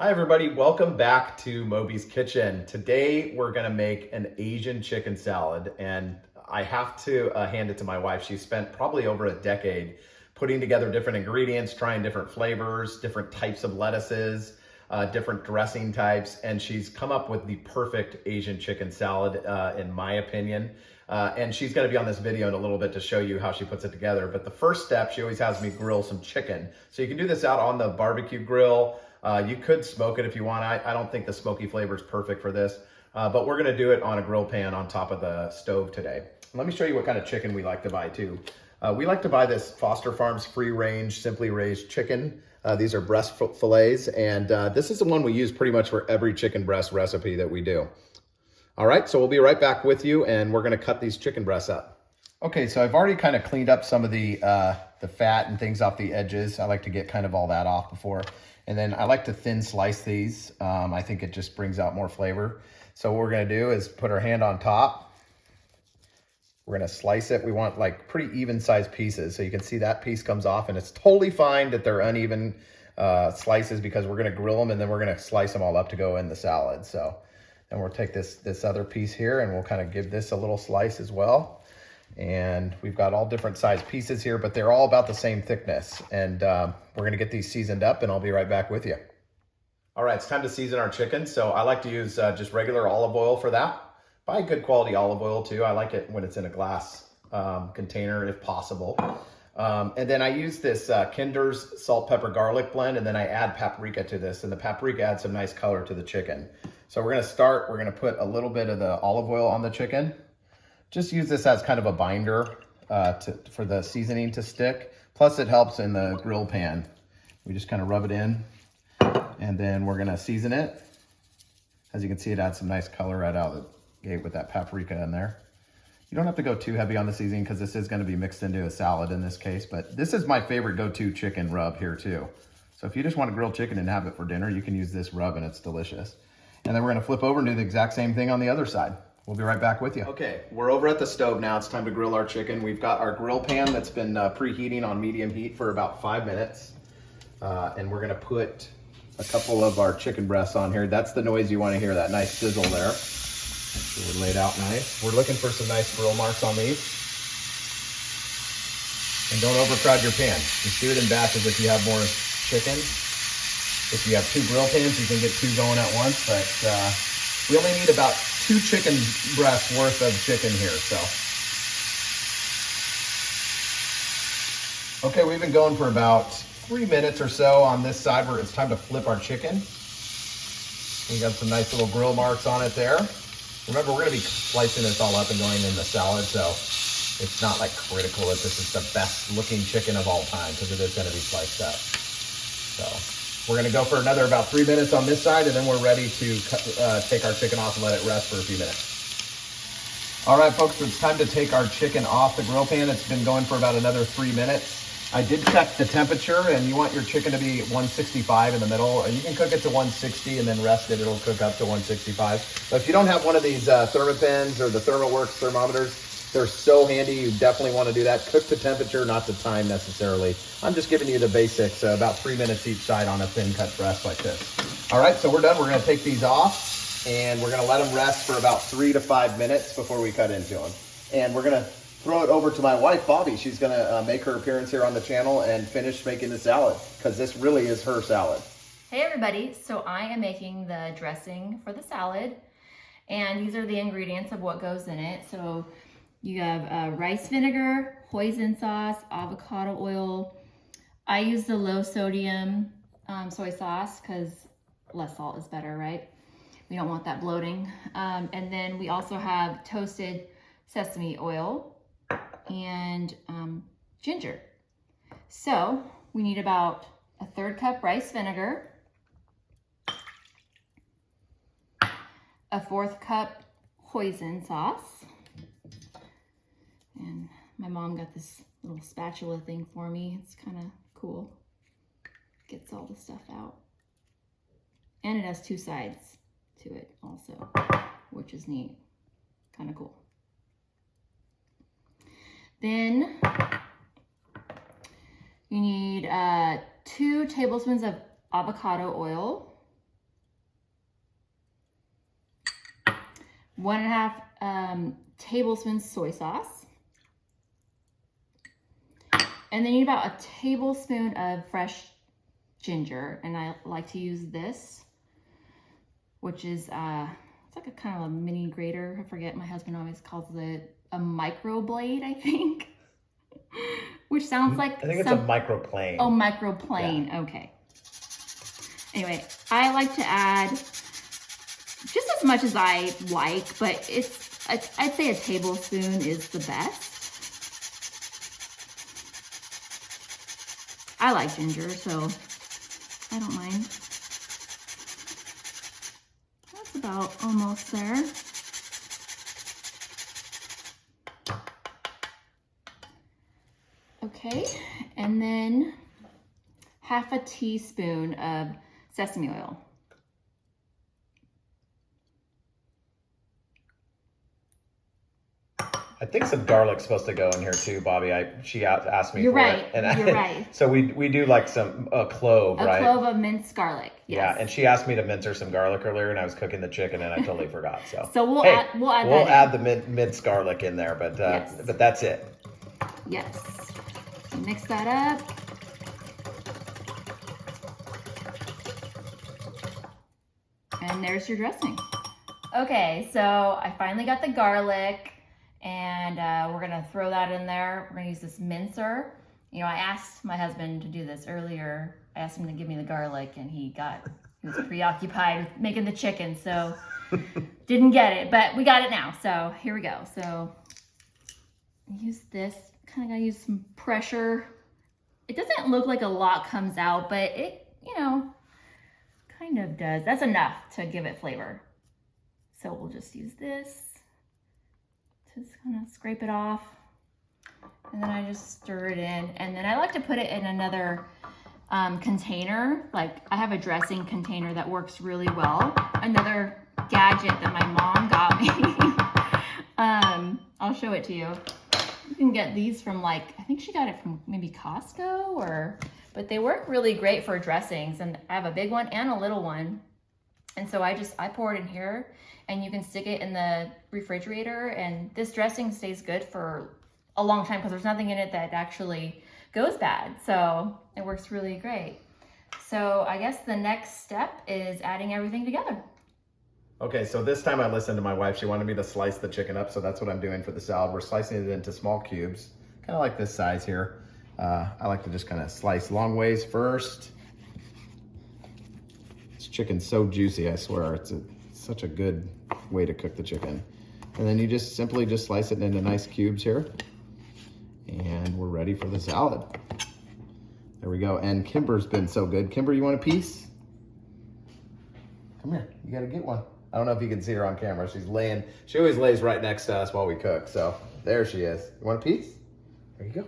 Hi everybody, welcome back to Moby's Kitchen. Today we're gonna make an Asian chicken salad, and I have to hand it to my wife. She spent probably over a decade putting together different ingredients, trying different flavors, different types of lettuces, different dressing types, and she's come up with the perfect Asian chicken salad, in my opinion. And she's gonna be on this video in a little bit to show you how she puts it together. But the first step, she always has me grill some chicken. So you can do this out on the barbecue grill. You could smoke it if you want. I don't think the smoky flavor is perfect for this, but we're gonna do it on a grill pan on top of the stove today. Let me show you what kind of chicken we like to buy too. We like to buy this Foster Farms free range, simply raised chicken. These are breast fillets, and this is the one we use pretty much for every chicken breast recipe that we do. All right, so we'll be right back with you, and we're gonna cut these chicken breasts up. Okay, so I've already kind of cleaned up some of the fat and things off the edges. I like to get kind of all that off before. And then I like to thin slice these. I think it just brings out more flavor. So what we're gonna do is put our hand on top. We're gonna slice it. We want like pretty even sized pieces. So you can see that piece comes off, and it's totally fine that they're uneven slices because we're gonna grill them and then we're gonna slice them all up to go in the salad. So then we'll take this other piece here and we'll kind of give this a little slice as well. And we've got all different size pieces here, but they're all about the same thickness. And we're gonna get these seasoned up, and I'll be right back with you. All right, it's time to season our chicken. So I like to use just regular olive oil for that. Buy good quality olive oil too. I like it when it's in a glass container if possible. And then I use this Kinder's salt, pepper, garlic blend, and then I add paprika to this, and the paprika adds some nice color to the chicken. So we're gonna put a little bit of the olive oil on the chicken. Just use this as kind of a binder for the seasoning to stick. Plus it helps in the grill pan. We just kind of rub it in, and then we're gonna season it. As you can see, it adds some nice color right out of the gate with that paprika in there. You don't have to go too heavy on the seasoning because this is gonna be mixed into a salad in this case, but this is my favorite go-to chicken rub here too. So if you just want to grill chicken and have it for dinner, you can use this rub and it's delicious. And then we're gonna flip over and do the exact same thing on the other side. We'll be right back with you. Okay, we're over at the stove now. It's time to grill our chicken. We've got our grill pan that's been preheating on medium heat for about 5 minutes. And we're gonna put a couple of our chicken breasts on here. That's the noise you wanna hear, that nice sizzle there. So we're laid out nice. We're looking for some nice grill marks on these. And don't overcrowd your pan. Just do it in batches if you have more chicken. If you have 2 grill pans, you can get 2 going at once, but we only need about 2 chicken breasts worth of chicken here, so. Okay, we've been going for about 3 minutes or so on this side where it's time to flip our chicken. We got some nice little grill marks on it there. Remember, we're gonna be slicing this all up and going in the salad, so it's not like critical that this is the best looking chicken of all time, because it is gonna be sliced up. So we're gonna go for another about 3 minutes on this side, and then we're ready to take our chicken off and let it rest for a few minutes. All right, folks, so it's time to take our chicken off the grill pan. It's been going for about another 3 minutes. I did check the temperature, and you want your chicken to be 165 in the middle. You can cook it to 160 and then rest it. It'll cook up to 165. But if you don't have one of these Thermopens or the ThermoWorks thermometers, they're so handy. You definitely want to do that. Cook the temperature, not the time necessarily. I'm just giving you the basics, about 3 minutes each side on a thin cut breast like this. All right, so we're done. We're gonna take these off, and we're gonna let them rest for about 3 to 5 minutes before we cut into them. And we're gonna throw it over to my wife, Bobbi. She's gonna make her appearance here on the channel and finish making the salad, because this really is her salad. Hey everybody, so I am making the dressing for the salad, and these are the ingredients of what goes in it. So you have rice vinegar, hoisin sauce, avocado oil. I use the low sodium soy sauce because less salt is better, right? We don't want that bloating. And then we also have toasted sesame oil and ginger. So we need about a 1/3 cup rice vinegar, a 1/4 cup hoisin sauce. And my mom got this little spatula thing for me. It's kind of cool. Gets all the stuff out. And it has 2 sides to it also, which is neat. Kind of cool. Then you need 2 tablespoons of avocado oil. 1.5 tablespoons soy sauce. And then you need about a tablespoon of fresh ginger. And I like to use this, which is, it's like a kind of a mini grater. I forget, my husband always calls it a microblade, I think. Which sounds like I think it's a microplane. Oh, microplane, yeah. Okay. Anyway, I like to add just as much as I like, but I'd say a tablespoon is the best. I like ginger, so I don't mind. That's about almost there. Okay, and then 1/2 teaspoon of sesame oil. I think some garlic's supposed to go in here too, Bobbi. She asked me You're for right. it. And You're right. So we do like some clove, right? A clove of minced garlic. Yes. Yeah, and she asked me to mince her some garlic earlier, and I was cooking the chicken, and I totally forgot. So we'll hey, we'll add the minced garlic in there, but yes. But that's it. Yes. So mix that up. And there's your dressing. Okay, so I finally got the garlic, and we're gonna throw that in there. We're gonna use this mincer. You know, I asked my husband to do this earlier. I asked him to give me the garlic, and he was preoccupied with making the chicken, so didn't get it, but we got it now. So here we go. So use this, kind of gotta use some pressure. It doesn't look like a lot comes out, but it, you know, kind of does. That's enough to give it flavor. So we'll just use this to just kind of scrape it off. And then I just stir it in. And then I like to put it in another container. Like I have a dressing container that works really well. Another gadget that my mom got me. I'll show it to you. You can get these from I think she got it from maybe Costco but they work really great for dressings. And I have a big one and a little one. And so I pour it in here, and you can stick it in the refrigerator, and this dressing stays good for a long time because there's nothing in it that actually goes bad. So it works really great. So I guess the next step is adding everything together. Okay, so this time I listened to my wife. She wanted me to slice the chicken up, so that's what I'm doing for the salad. We're slicing it into small cubes, kind of like this size here. I like to just kind of slice long ways first. This chicken's so juicy, I swear. It's such a good way to cook the chicken. And then you just simply slice it into nice cubes here. And we're ready for the salad. There we go. And Kimber's been so good. Kimber, you want a piece? Come here, you gotta get one. I don't know if you can see her on camera. She always lays right next to us while we cook. So there she is. You want a piece? There you go.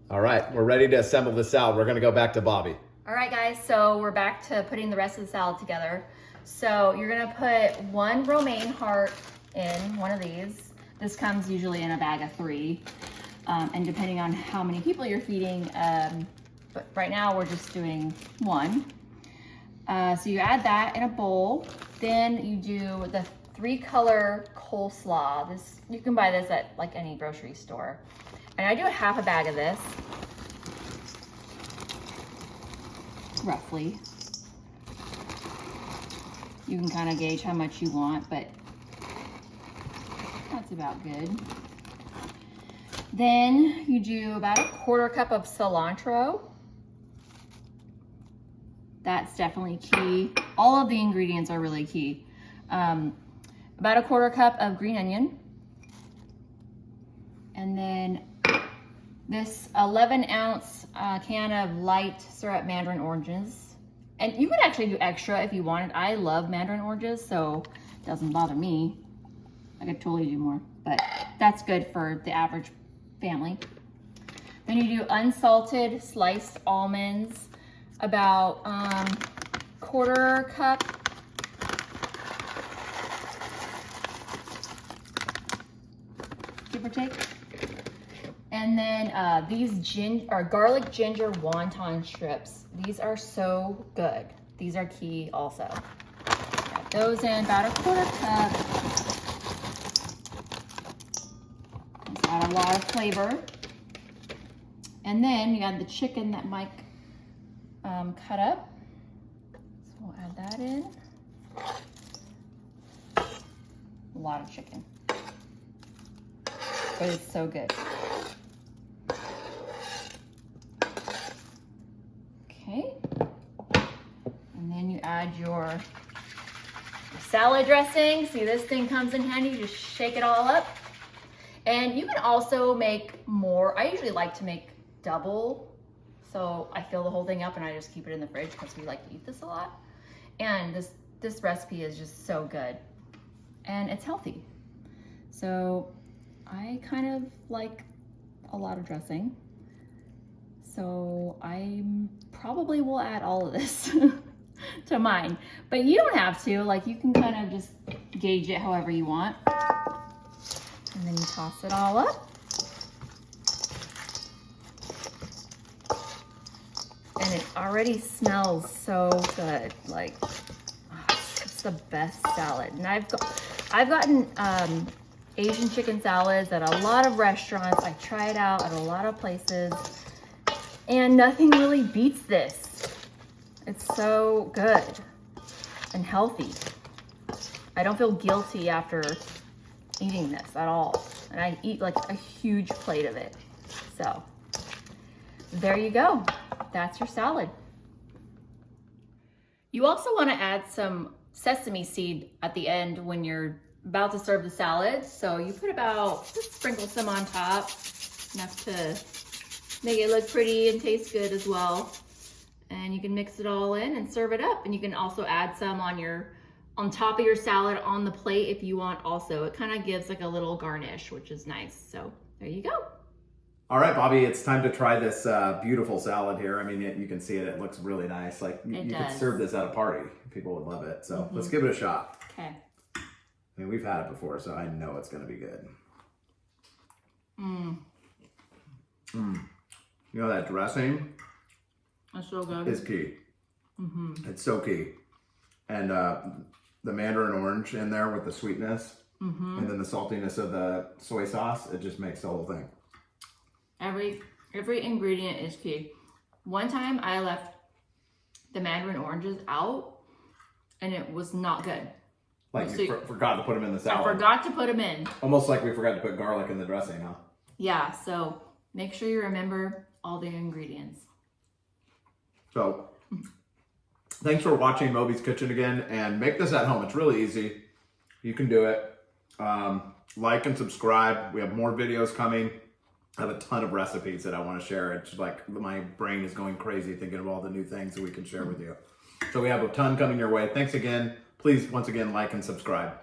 All right, we're ready to assemble the salad. We're gonna go back to Bobbi. All right, guys, so we're back to putting the rest of the salad together. So you're gonna put 1 romaine heart in one of these. This comes usually in a bag of 3. And depending on how many people you're feeding, but right now we're just doing 1. So you add that in a bowl. Then you do the 3-color coleslaw. You can buy this at like any grocery store. And I do 1/2 bag of this, roughly. You can kind of gauge how much you want, but that's about good. Then you do about 1/4 cup of cilantro. That's definitely key. All of the ingredients are really key. About 1/4 cup of green onion. And then this 11-ounce can of light syrup Mandarin oranges. And you could actually do extra if you wanted. I love Mandarin oranges, so it doesn't bother me. I could totally do more, but that's good for the average family. Then you do unsalted sliced almonds, about 1/4 cup. Give or take. And then these garlic ginger wonton strips. These are so good. These are key also. Grab Goes in about a 1/4 cup. It's got a lot of flavor. And then you got the chicken that Mike cut up. So we'll add that in. A lot of chicken. But it's so good. Okay. And then you add your salad dressing. See, this thing comes in handy. Just shake it all up. And you can also make more. I usually like to make double. So I fill the whole thing up and I just keep it in the fridge because we like to eat this a lot. And this recipe is just so good. And it's healthy. So I kind of like a lot of dressing. So I probably will add all of this to mine. But you don't have to. Like, you can kind of just gauge it however you want. And then you toss it all up. And it already smells so good. Like, it's the best salad. And I've gotten Asian chicken salads at a lot of restaurants. I try it out at a lot of places. And nothing really beats this. It's so good and healthy. I don't feel guilty after eating this at all. And I eat like a huge plate of it. So there you go. That's your salad. You also want to add some sesame seed at the end when you're about to serve the salad. So you put just sprinkle some on top, enough to make it look pretty and taste good as well. And you can mix it all in and serve it up. And you can also add some on top of your salad on the plate if you want also. It kind of gives like a little garnish, which is nice. So there you go. All right, Bobbi, it's time to try this beautiful salad here. I mean, you can see it. It looks really nice. Like, you could serve this at a party. People would love it. So let's give it a shot. Okay. I mean, we've had it before, so I know it's going to be good. You know, that dressing That's so good. is key. It's so key. And the mandarin orange in there with the sweetness and then the saltiness of the soy sauce, it just makes the whole thing. Every ingredient is key. One time I left the mandarin oranges out and it was not good. Like, you forgot to put them in the salad. I forgot to put them in. Almost like we forgot to put garlic in the dressing, huh? Yeah, so make sure you remember all the ingredients. So, thanks for watching Bobbi's Kitchen again, and make this at home. It's really easy. You can do it. Like and subscribe. We have more videos coming. I have a ton of recipes that I want to share. It's like my brain is going crazy thinking of all the new things that we can share with you. So we have a ton coming your way. Thanks again. Please, once again, like and subscribe.